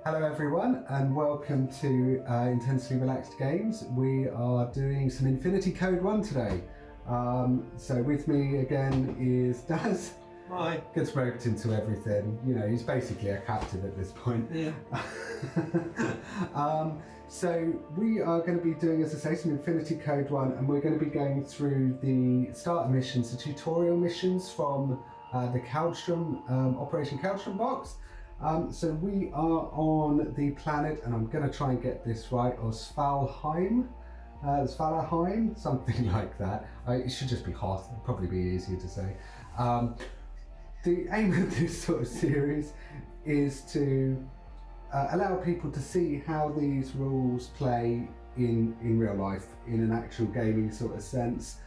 Hello everyone and welcome to Intensely Relaxed Games. We are doing some Infinity Code 1 today. So with me again is Daz. Hi. Gets roped into everything. You know, he's basically a captain at this point. Yeah. So we are going to be doing, as I say, some Infinity Code 1, and we're going to be going through the starter missions, the tutorial missions from the Operation Caldstrom box. So we are on the planet, and I'm going to try and get this right, or Svalheim, something like that. It should just be Hoth, it'd probably be easier to say. The aim of this sort of series is to allow people to see how these rules play in real life, in an actual gaming sort of sense.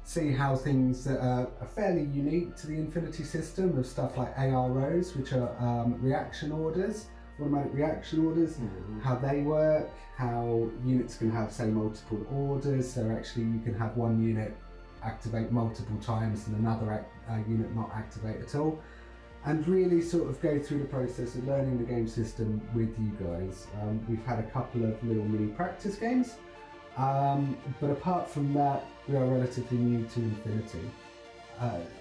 See how things that are fairly unique to the Infinity system of stuff like AROs, which are reaction orders, automatic reaction orders, how they work, how units can have, say, multiple orders, so actually you can have one unit activate multiple times and another unit not activate at all, and really sort of go through the process of learning the game system with you guys. We've had a couple of little mini practice games, but apart from that, we are relatively new to Infinity.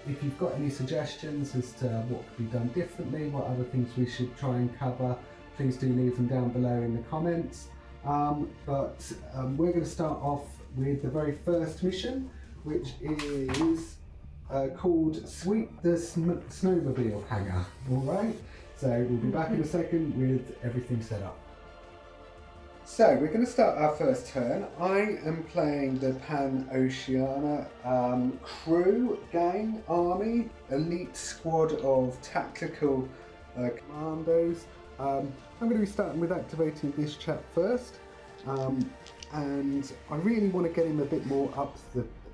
If you've got any suggestions as to what could be done differently, what other things we should try and cover, please do leave them down below in the comments. But we're going to start off with the very first mission, which is called Sweep the Snowmobile Hangar. Alright, so we'll be back in a second with everything set up. So we're going to start our first turn. I am playing the Pan-Oceania crew, gang, army, elite squad of tactical commandos. I'm going to be starting with activating this chap first, and I really want to get him a bit more up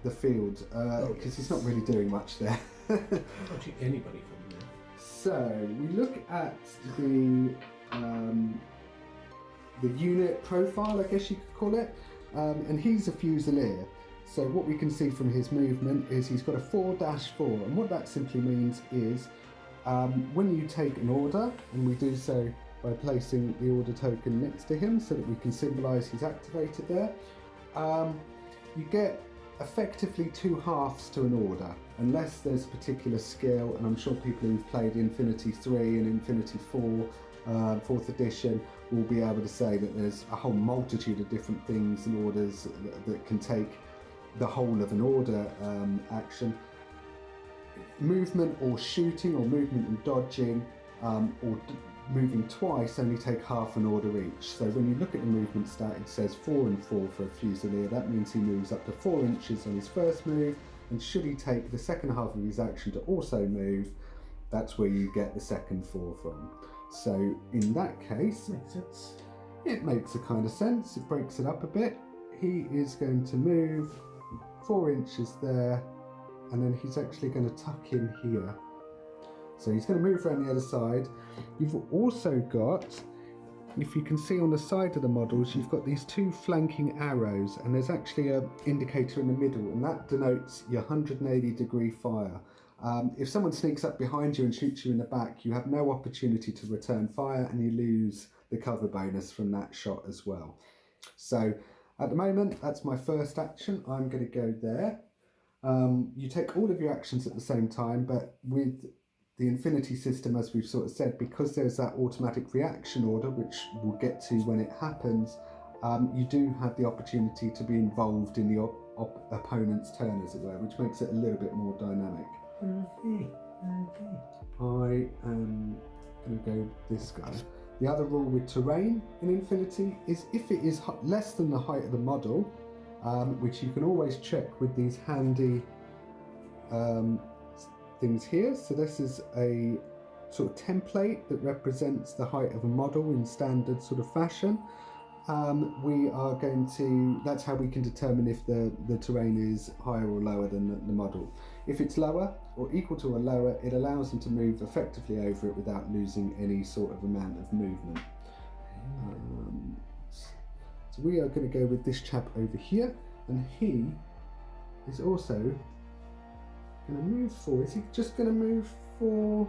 the field because he's not really doing much there. Touching anybody from there. So we look at the unit profile, I guess you could call it, and he's a Fusilier. So what we can see from his movement is he's got a 4-4, and what that simply means is when you take an order, and we do so by placing the order token next to him so that we can symbolise he's activated there, you get effectively 2 halves to an order, unless there's a particular skill, and I'm sure people who've played Infinity 3 and Infinity 4, 4th edition, will be able to say that there's a whole multitude of different things and orders that can take the whole of an order action. Movement or shooting, or movement and dodging, or moving twice only take half an order each. So when you look at the movement stat, it says 4 and 4 for a Fusilier. That means he moves up to 4 inches on his first move, and should he take the second half of his action to also move, that's where you get the second 4 from. So in that case, Makes sense. it makes a kind of sense. It breaks it up a bit. He is going to move 4 inches there, and then he's actually going to tuck in here. So he's going to move around the other side. You've also got, if you can see on the side of the models, you've got these 2 flanking arrows, and there's actually an indicator in the middle, and that denotes your 180-degree fire. If someone sneaks up behind you and shoots you in the back, you have no opportunity to return fire, and you lose the cover bonus from that shot as well. So at the moment, that's my first action. I'm going to go there. You take all of your actions at the same time, but with the Infinity system, as we've sort of said, because there's that automatic reaction order, which we'll get to when it happens, you do have the opportunity to be involved in the opponent's turn, as it were, which makes it a little bit more dynamic. Okay. I am going to go this guy. The other rule with terrain in Infinity is if it is less than the height of the model, which you can always check with these handy things here. So this is a sort of template that represents the height of a model in standard sort of fashion. That's how we can determine if the terrain is higher or lower than the model. If it's lower or equal to or lower, it allows them to move effectively over it without losing any sort of amount of movement. So we are going to go with this chap over here, and he is also going to move 4. Is he just going to move 4?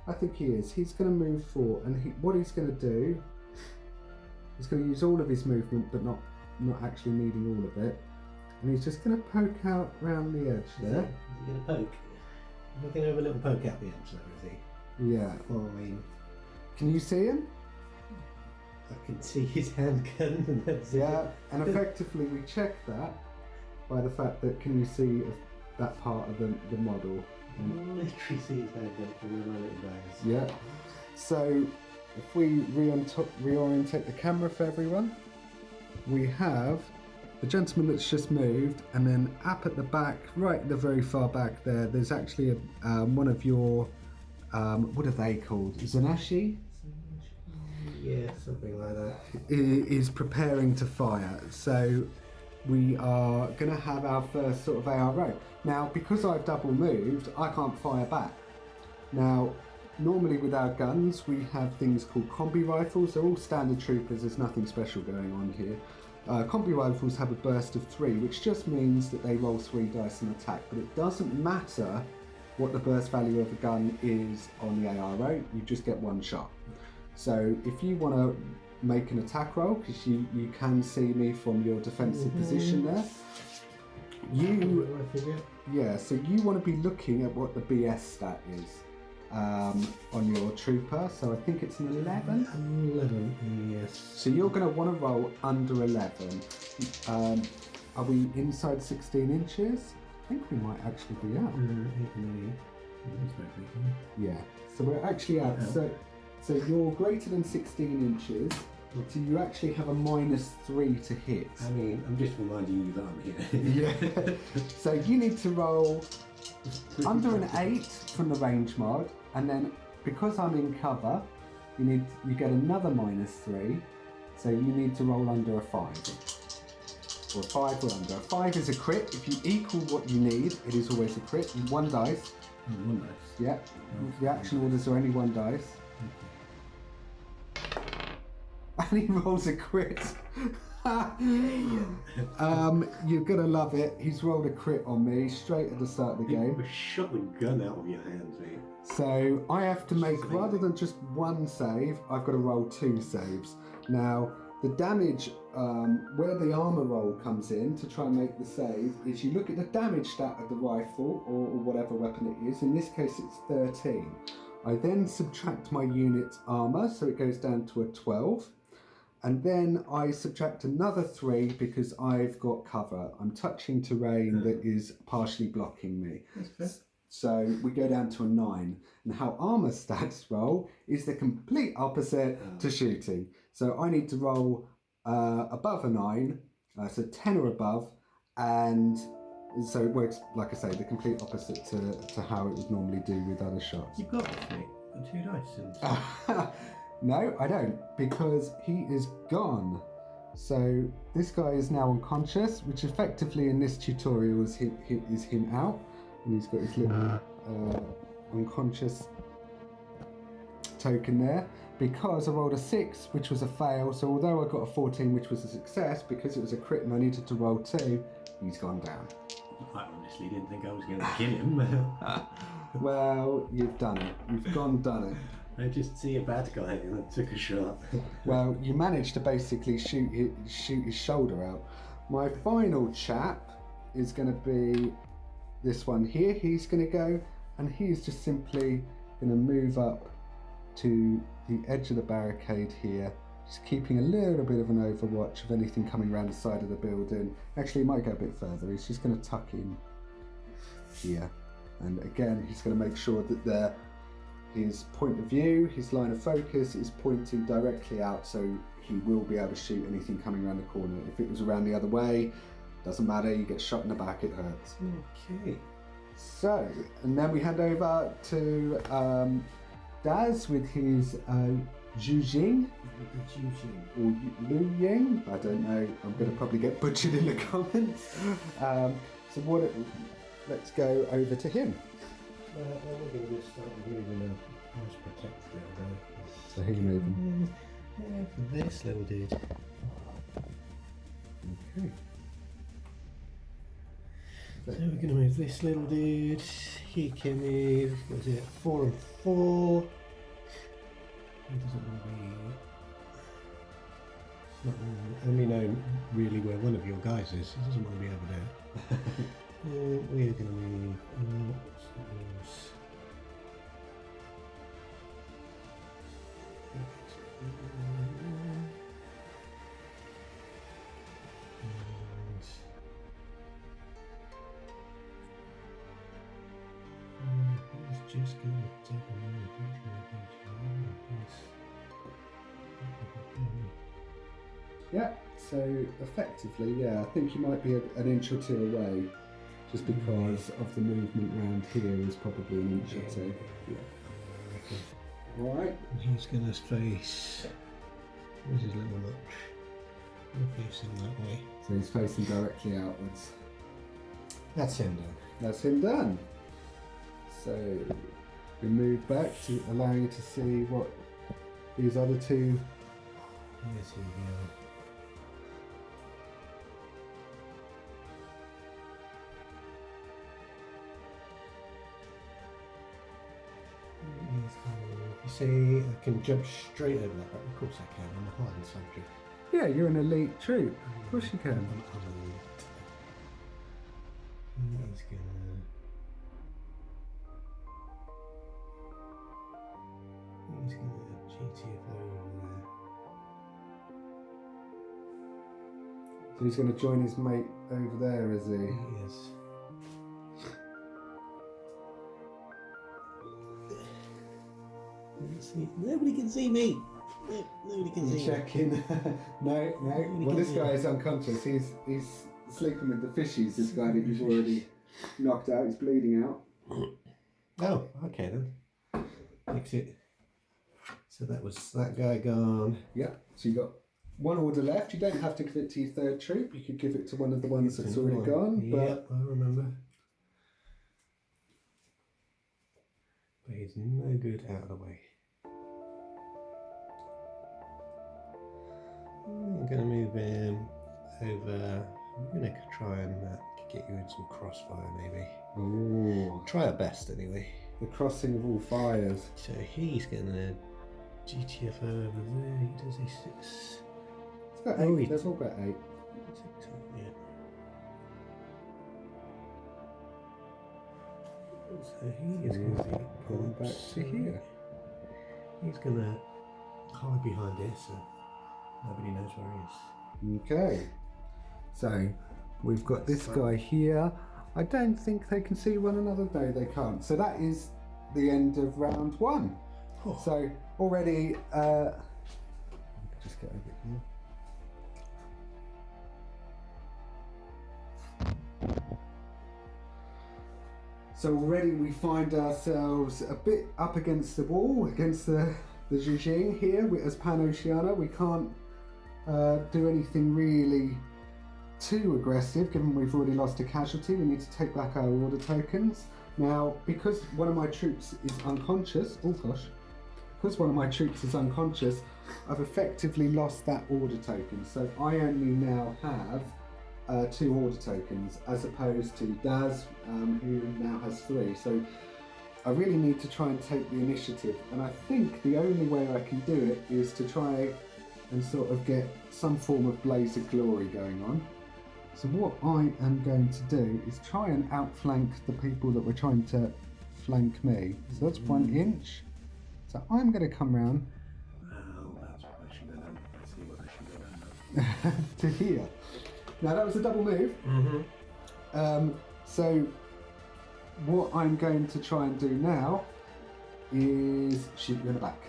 I think he is. He's going to move forward, and what he's going to do, he's going to use all of his movement, but not actually needing all of it. And he's just going to poke out round the edge there. Is he going to poke? He's going to have a little poke out the edge there, is he? Yeah. Fine. Can you see him? I can see his handgun. And that's Yeah, and effectively we check that by the fact that, can you see that part of the model? I can literally see his handgun from one of my little bags. Yeah. So if we reorientate the camera for everyone, we have the gentleman that's just moved, and then up at the back, right at the very far back there, there's actually one of your, what are they called? Zanashi? Yeah, something like that. Is preparing to fire. So we are going to have our first sort of ARO. Now, because I've double moved, I can't fire back. Now, normally with our guns, we have things called combi rifles. They're all standard troopers. There's nothing special going on here. Combi rifles have a burst of 3, which just means that they roll 3 dice and attack. But it doesn't matter what the burst value of a gun is on the ARO. You just get 1 shot. So if you want to make an attack roll, because you can see me from your defensive position there, so you want to be looking at what the BS stat is on your trooper. So I think it's an 11. 11, yes. So you're going to want to roll under 11. Are we inside 16 inches? I think we might actually be out. Yeah. So we're actually out. So you're greater than 16 inches, so you actually have a -3 to hit. I mean, I'm just reminding you that I'm here. Yeah. So you need to roll under an 8 from the range mod, and then because I'm in cover, you get another -3. So you need to roll under a 5. Or a 5 or under. A 5 is a crit. If you equal what you need, it is always a crit. 1 dice. 1 dice. Yeah. The action orders are only 1 dice. And he rolls a crit. You're gonna love it. He's rolled a crit on me straight at the start of the game. You shot the gun out of your hands, mate. So I have to make, rather than just 1 save, I've got to roll 2 saves. Now the damage, where the armor roll comes in to try and make the save, is you look at the damage stat of the rifle or whatever weapon it is. In this case, it's 13. I then subtract my unit's armor, so it goes down to a 12. And then I subtract another 3 because I've got cover. I'm touching terrain that is partially blocking me. So we go down to a 9. And how armor stats roll is the complete opposite to shooting. So I need to roll above a 9, so 10 or above. And so it works, like I say, the complete opposite to how it would normally do with other shots. You've got this, mate. And 2 dice. No, I don't, because he is gone. So this guy is now unconscious, which effectively in this tutorial is him out, and he's got his little unconscious token there. Because I rolled a 6, which was a fail, so although I got a 14, which was a success, because it was a crit and I needed to roll 2, he's gone down. I honestly didn't think I was going to kill him. Well, you've done it. You've done it. I just see a bad guy and I took a shot. Well, you managed to basically shoot his shoulder out. My final chap is going to be this one here. He's going to go, and he's just simply going to move up to the edge of the barricade here, just keeping a little bit of an overwatch of anything coming around the side of the building. Actually, he might go a bit further. He's just going to tuck in here, and again, he's going to make sure that his point of view, his line of focus is pointing directly out, so he will be able to shoot anything coming around the corner. If it was around the other way, doesn't matter, you get shot in the back, it hurts. Okay. So, and then we hand over to Daz with his Zhujing, or Lu Ying, I don't know, I'm going to probably get butchered in the comments. Let's go over to him. We're going to start moving a nice protected little guy. So who are you moving? Yeah, this little dude. Okay. So we're going to move this little dude he can move, what is it, 4 and 4. He doesn't want to be... Not, I only know really where one of your guys is. He doesn't want to be over there. We're going to move... He's just going to take a minute. Yeah, so effectively, yeah, I think you might be an inch or two away, just because of the movement around here is probably an inch or two. Yeah. Alright. He's going to face... Where's his little notch? We'll face him that way. So he's facing directly outwards. That's him done. That's him done. So we move back to allow you to see what these other two. Yes, here we go. You see, I can jump straight over that, but of course I can. I'm a hardened soldier. Yeah, you're an elite troop. Of course you can. I'm elite. He's gonna. GTF over there. So he's going to join his mate over there, is he? Yes. Nobody can see me. Nobody can see me. Checking. No. Well, this guy is unconscious. He's sleeping with the fishies. This guy that you've already knocked out. He's bleeding out. Oh, okay then. Exit. So that was that guy gone. Yeah. So you got one order left. You don't have to give it to your third troop. You could give it to one of the ones that's already gone. Yep, I remember. But he's no good out of the way. I'm going to move him over. I'm going to try and get you in some crossfire maybe. Ooh. Try our best anyway. The crossing of all fires. So he's going to GTF over there. He does a 6. It's got 8. They've all got 8. 6, yeah. So he is going to be going back to here. He's going to hide behind here so nobody knows where he is. Okay. So we've got this guy here. I don't think they can see one another. No, they can't. So that is the end of round 1. Oh. So already, just get over here. So already we find ourselves a bit up against the wall, against the Zhijing here as Pan-Oceania. We can't do anything really too aggressive, given we've already lost a casualty. We need to take back our order tokens. Now, because one of my troops is unconscious, because one of my troops is unconscious, I've effectively lost that order token. So I only now have 2 order tokens, as opposed to Daz, who now has 3. So I really need to try and take the initiative. And I think the only way I can do it is to try and sort of get some form of blaze of glory going on. So what I am going to do is try and outflank the people that were trying to flank me. So that's 1 inch. So I'm going to come round that's what I should have done. Let's see what I should have done. to here. Now that was a double move. So what I'm going to try and do now is shoot you in the back.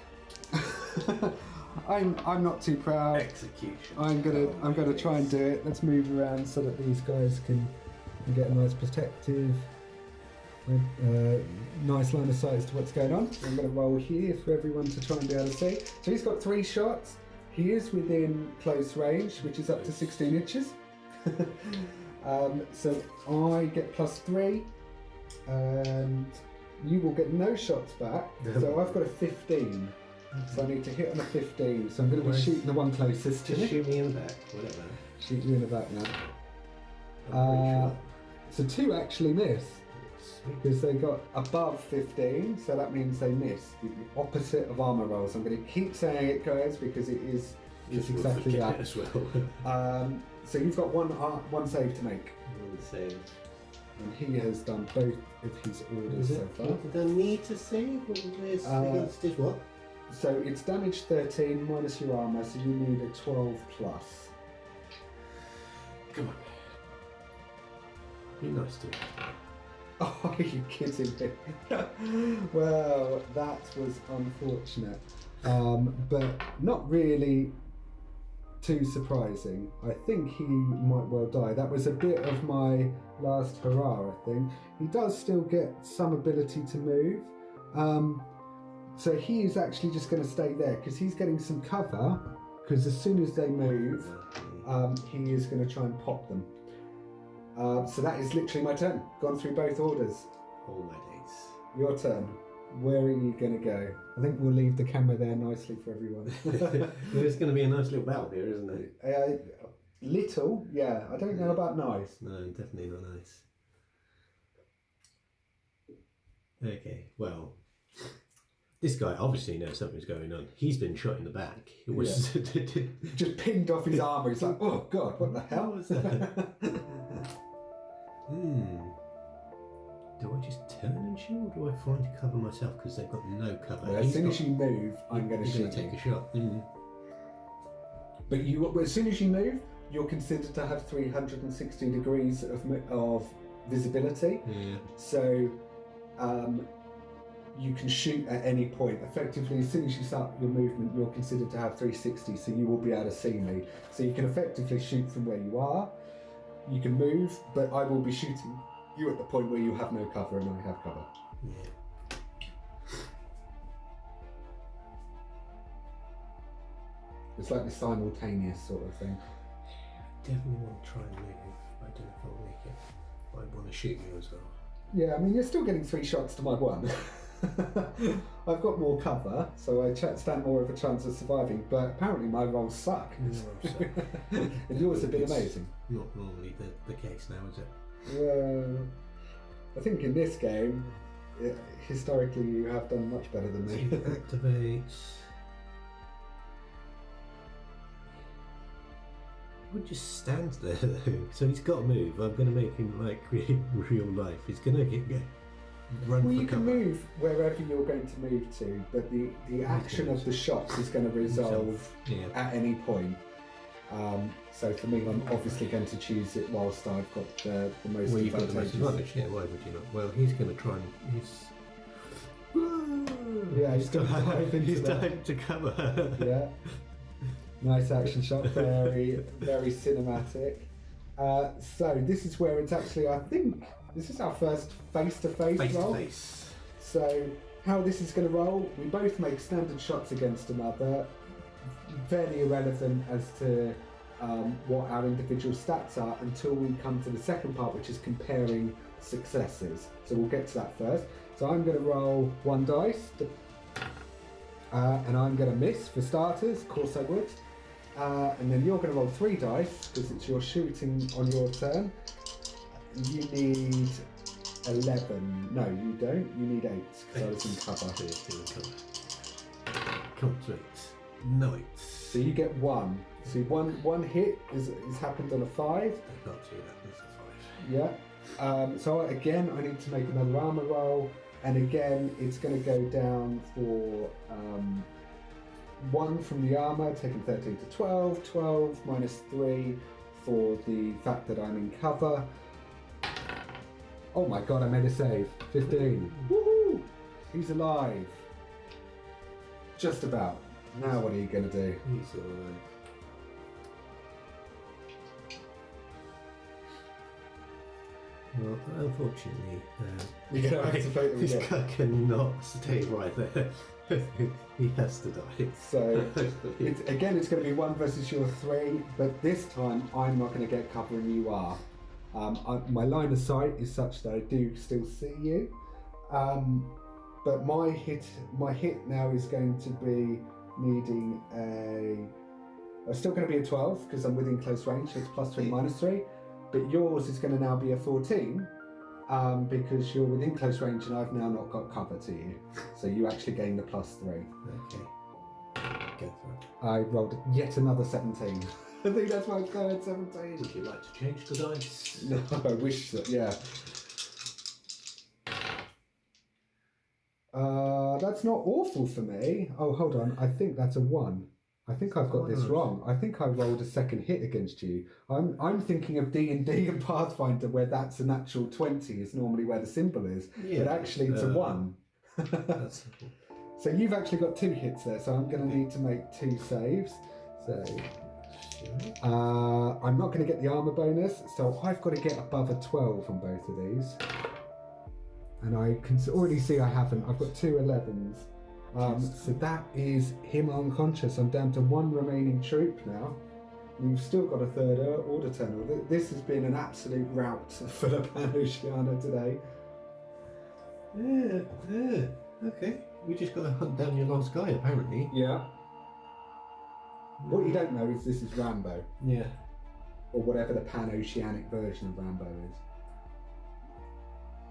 I'm not too proud. Execution. I'm gonna try and do it. Let's move around so that these guys can get a nice protective, nice line of sight as to what's going on. I'm gonna roll here for everyone to try and be able to see. So he's got 3 shots. He is within close range, which is up to 16 inches. So I get +3, and you will get no shots back. So I've got a 15. So I need to hit on a 15. So I'm going to be shooting the one closest to Just me. shoot me in the back, whatever. Shoot you in the back now. I'm pretty sure. So 2 actually miss. Sweet. because they got above 15, so that means they missed. The opposite of armor rolls. I'm going to keep saying it, guys, because it is just exactly that. As well. So you've got one save to make. One save. And he has done both of his orders so far. What did I need to save? What was against his what? So it's damage 13 minus your armor, so you need a 12 plus. Come on. Be nice to me. Oh, are you kidding me? Well, that was unfortunate. But not really too surprising. I think he might well die. That was a bit of my last hurrah, I think. He does still get some ability to move. So he is actually just going to stay there because he's getting some cover, because as soon as they move, he is going to try and pop them. So that is literally my turn. Gone through both orders. All my days. Your turn. Where are you going to go? I think we'll leave the camera there nicely for everyone. There's going to be a nice little battle here, isn't it? Little, yeah. I don't know about nice. No, definitely not nice. Okay, well, this guy obviously knows something's going on. He's been shot in the back. It was just pinged off his armour. He's like, oh god, what the hell was that? Do I just turn and shoot, or do I find cover myself because they've got no cover? Well, as soon as you move, I'm going to shoot. Take a shot. But as soon as you move, you're considered to have 360 degrees of visibility. Yeah. So you can shoot at any point. Effectively, as soon as you start your movement, you're considered to have 360, so you will be able to see me. So you can effectively shoot from where you are. You can move, but I will be shooting you at the point where you have no cover and I have cover. Yeah. It's like the simultaneous sort of thing. Definitely want to try and move. I don't know if I'll make it. I want to shoot you as well. Yeah, I mean, you're still getting 3 shots to my 1. I've got more cover, so I stand more of a chance of surviving, but apparently my rolls suck. And yours have been amazing. Not normally the case now, is it? Well, I think in this game, historically, you have done much better than me. Activates. He would just stand there though. So he's got to move. I'm going to make him like real life. He's going to get run. Well, for you can cover. move wherever you're going to move to, but the action of the shots is going to resolve at any point. So for me, I'm obviously going to choose it whilst I've got the most Well, you've got the most advantageous. advantage. Yeah, why would you not? Well, he's going to try and He's got to dive into he's that. dived to cover. Yeah. Nice action shot, very, very cinematic. So this is where it's actually, I think, this is our first face-to-face roll. Face. So how this is going to roll, we both make standard shots against another, fairly irrelevant as to what our individual stats are until we come to the second part, which is comparing successes. So we'll get to that first. So I'm going to roll 1 dice, and I'm going to miss for starters, of course I would. And then you're going to roll 3 dice, because it's your shooting on your turn. You need 11. No, you don't. You need 8, because I was in cover. Come on, sweet. Nice. So you get 1. So one hit is happened on a 5. I can't see that. That's a 5. Yeah. So again, I need to make another armor roll, and again, it's going to go down for 1 from the armor, taking 13 to 12. 12 minus 3 for the fact that I'm in cover. Oh my god, I made a save. 15. Woohoo! He's alive. Just about. Now what are you going to do? He's alright. Well, unfortunately, You're going to activate him this again. guy cannot stay right there. He has to die. So, it's going to be 1 versus your 3, but this time I'm not going to get cover and you are. My line of sight is such that I do still see you, but my hit now is going to be needing it's still going to be a 12 because I'm within close range, so it's +3 -3, but yours is going to now be a 14, because you're within close range and I've now not got cover to you. So you actually gain the +3. Okay. Go for it. I rolled yet another 17. I think that's why I was going 17. Would you like to change the dice? No, I wish so, yeah. That's not awful for me. Oh, hold on. I think that's a 1. I think I've got this wrong. I think I rolled a second hit against you. I'm thinking of D&D and Pathfinder where that's a natural 20 is normally where the symbol is. Yeah, but actually it's a 1. That's... So you've actually got 2 hits there, so I'm going to need to make 2 saves. So I'm not going to get the armor bonus, so I've got to get above a 12 on both of these. And I can already see I haven't. I've got 2 11s. So that is him unconscious. I'm down to 1 remaining troop now. We've still got a third order tunnel. This has been an absolute rout for the Pan-Oceania today. Yeah. Okay. We just got to hunt down your last guy, apparently. Yeah. What you don't know is this is Rambo. Yeah. Or whatever the Pan-Oceanic version of Rambo is.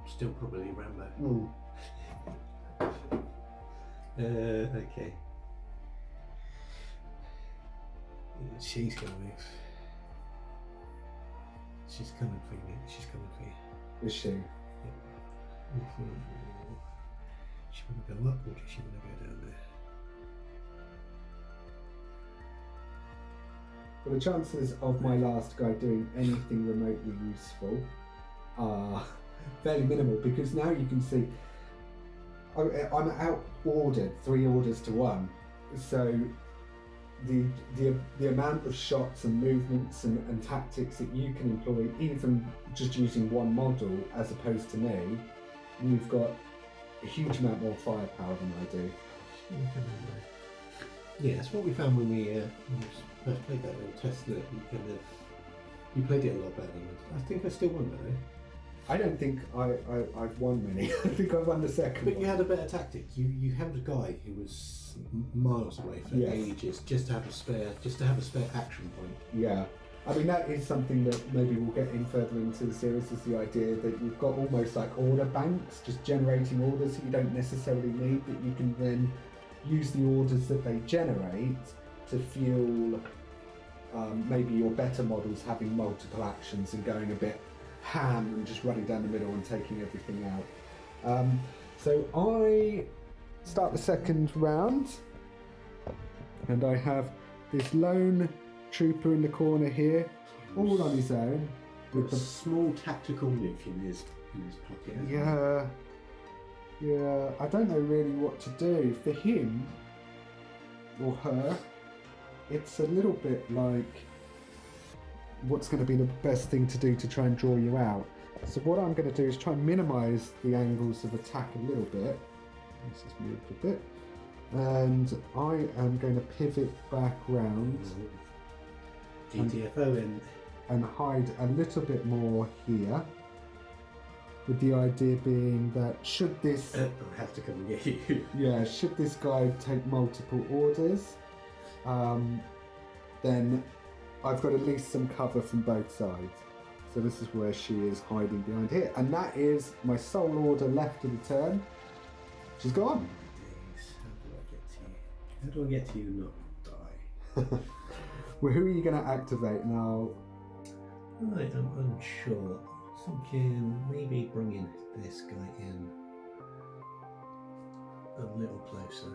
Still probably Rambo. Okay. She's gonna move. She's coming for you, mate. She's coming for you. Is she? Yeah. She wanna go up or does she wanna go down there? Well, the chances of my last guy doing anything remotely useful are fairly minimal because now you can see I'm out-ordered 3 orders to 1, so the amount of shots and movements and tactics that you can employ, even just using 1 model as opposed to me, you've got a huge amount more firepower than I do. Yeah, that's what we found when we first played that little test that you played it a lot better than I think I still won though. I don't think I've won many. I think I won the second But one. you had a better tactic. You held a guy who was miles away for ages just to have a spare action point. Yeah. I mean, that is something that maybe we'll get in further into the series, is the idea that you've got almost like order banks, just generating orders that you don't necessarily need, that you can then use the orders that they generate to fuel maybe your better models having multiple actions and going a bit ham and just running down the middle and taking everything out. So I start the second round and I have this lone trooper in the corner here, all on his own, with a small tactical nuke in his pocket. Yeah, I don't know really what to do. For him or her, it's a little bit like what's going to be the best thing to do to try and draw you out. So what I'm going to do is try and minimise the angles of attack a little bit. This has moved a bit. And I am going to pivot back round. GTFO and hide a little bit more here. With the idea being that should this I have to come and get you. Yeah, should this guy take multiple orders, then I've got at least some cover from both sides. So this is where she is hiding behind here. And that is my sole order left of the turn. She's gone. How do I get to you and not die? Well, who are you going to activate now? I am unsure. Thinking maybe bringing this guy in a little closer.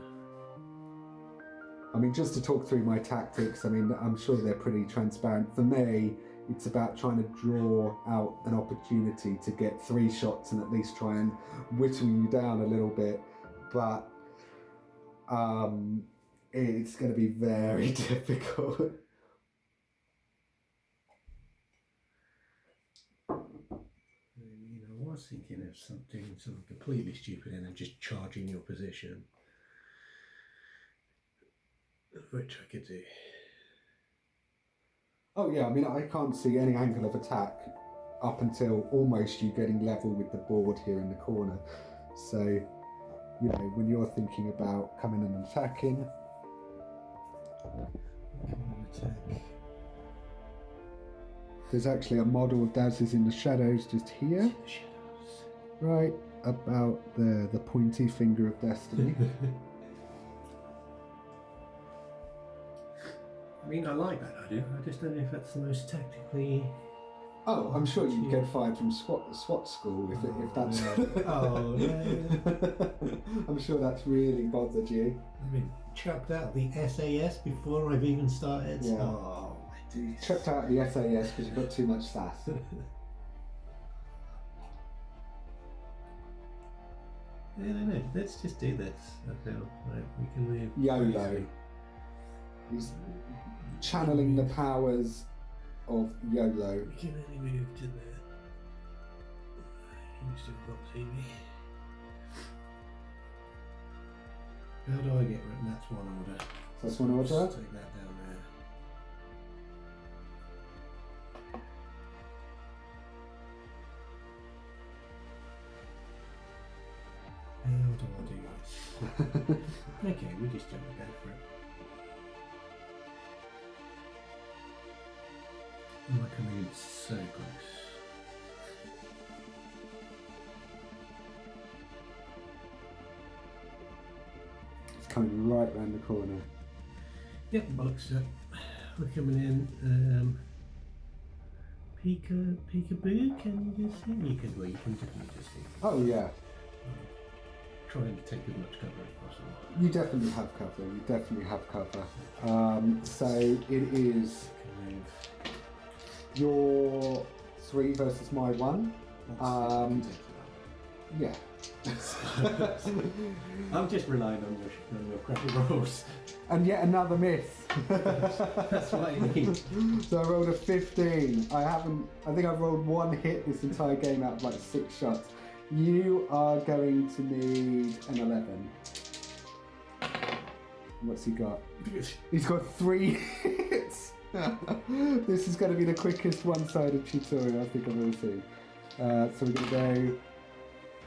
I mean, just to talk through my tactics, I mean, I'm sure they're pretty transparent. For me, it's about trying to draw out an opportunity to get 3 shots and at least try and whittle you down a little bit. But it's going to be very difficult. I was thinking of something sort of completely stupid and then just charging your position, which I could do. Oh yeah, I mean, I can't see any angle of attack up until almost you getting level with the board here in the corner. So, you know, when you're thinking about coming and attacking. There's actually a model of Daz's in the shadows just here. right about there, the pointy finger of destiny. I mean, I like that idea. I just don't know if that's the most tactically. Oh, I'm sure you'd get fired from SWAT school if that's. Oh no! I'm sure that's really bothered you. I've been chucked out of the SAS before I've even started. Yeah. Oh, my days. Chucked out the SAS because you've got too much sass. No. Let's just do this. I feel like we can move. YOLO. He's channeling the powers of YOLO. We can only move to the. You still got TV. How do I get written? That's one order. So that's one order. Just take that down there. How do I do this? Okay, we just jump and go for it. Oh, we're coming in so close. It's coming right round the corner. Yep, bollocks up. We're coming in. Peekaboo, can you just see? You can definitely just see. Oh yeah. Trying to take as much cover as possible. You definitely have cover. So it is your 3 versus my 1. Yeah. I'm just relying on your crappy rolls. And yet another miss. That's what I need. So I rolled a 15. I think I've rolled 1 hit this entire game out of like 6 shots. You are going to need an 11. What's he got? He's got 3 hits. This is going to be the quickest one-sided tutorial I think I've ever seen. So we're going to go,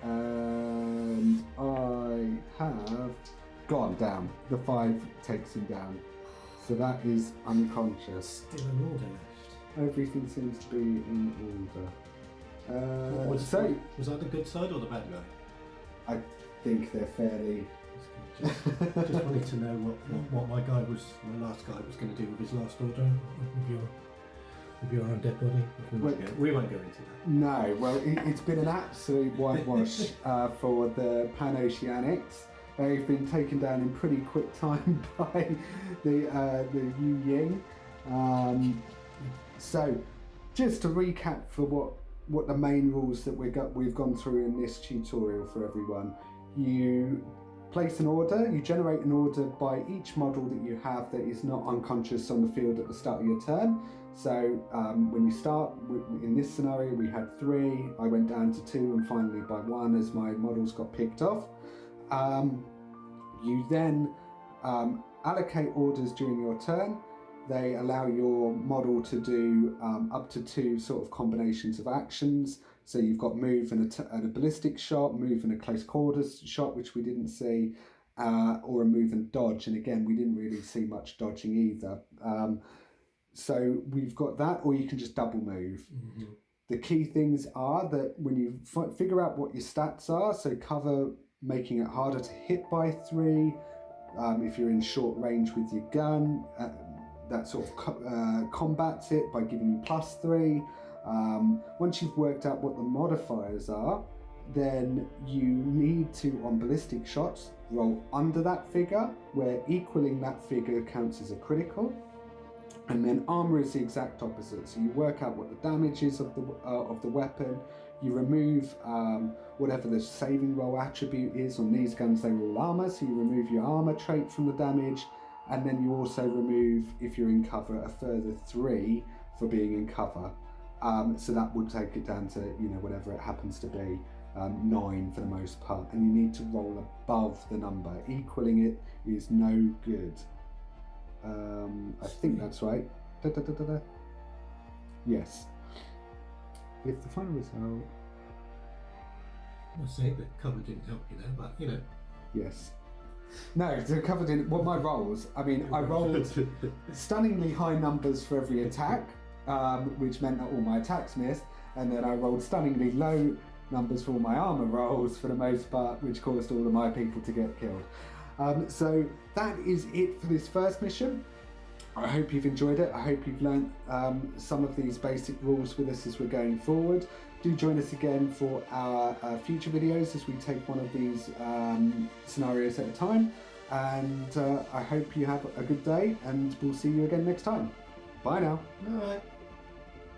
and I have gone down. The 5 takes him down. So that is unconscious. Still an order left. Everything seems to be in order. Was that the good side or the bad guy? I think they're fairly. Just wanted to know what my last guy was going to do with his last order with your undead body. We won't go into that. No, well, it's been an absolute whitewash for the Pan-Oceanics. They've been taken down in pretty quick time by the Yu Ying. So, just to recap for what the main rules that we've gone through in this tutorial for everyone. You place an order, you generate an order by each model that you have that is not unconscious on the field at the start of your turn. So when you start, in this scenario we had 3, I went down to 2 and finally by 1 as my models got picked off. You then allocate orders during your turn. They allow your model to do up to 2 sort of combinations of actions. So you've got move and a ballistic shot, move and a close quarters shot, which we didn't see, or a move and dodge. And again, we didn't really see much dodging either. So we've got that, or you can just double move. Mm-hmm. The key things are that when you figure out what your stats are, so cover making it harder to hit by 3, if you're in short range with your gun, that sort of combats it by giving you +3. Once you've worked out what the modifiers are, then you need to, on ballistic shots, roll under that figure, where equaling that figure counts as a critical. And then armor is the exact opposite. So you work out what the damage is of the weapon. You remove whatever the saving roll attribute is. On these guns, they roll armor, so you remove your armor trait from the damage. And then you also remove, if you're in cover, a further 3 for being in cover. So that would take it down to, whatever it happens to be, 9 for the most part. And you need to roll above the number. Equaling it is no good. I think that's right. Yes. With the final result. I'll say that cover didn't help you there, but Yes. No, they're covered in my rolls. I mean, I rolled stunningly high numbers for every attack, which meant that all my attacks missed, and then I rolled stunningly low numbers for all my armour rolls for the most part, which caused all of my people to get killed. So that is it for this first mission. I hope you've enjoyed it. I hope you've learnt some of these basic rules with us as we're going forward. Do join us again for our future videos as we take one of these scenarios at a time. And I hope you have a good day, and we'll see you again next time. Bye now. All right.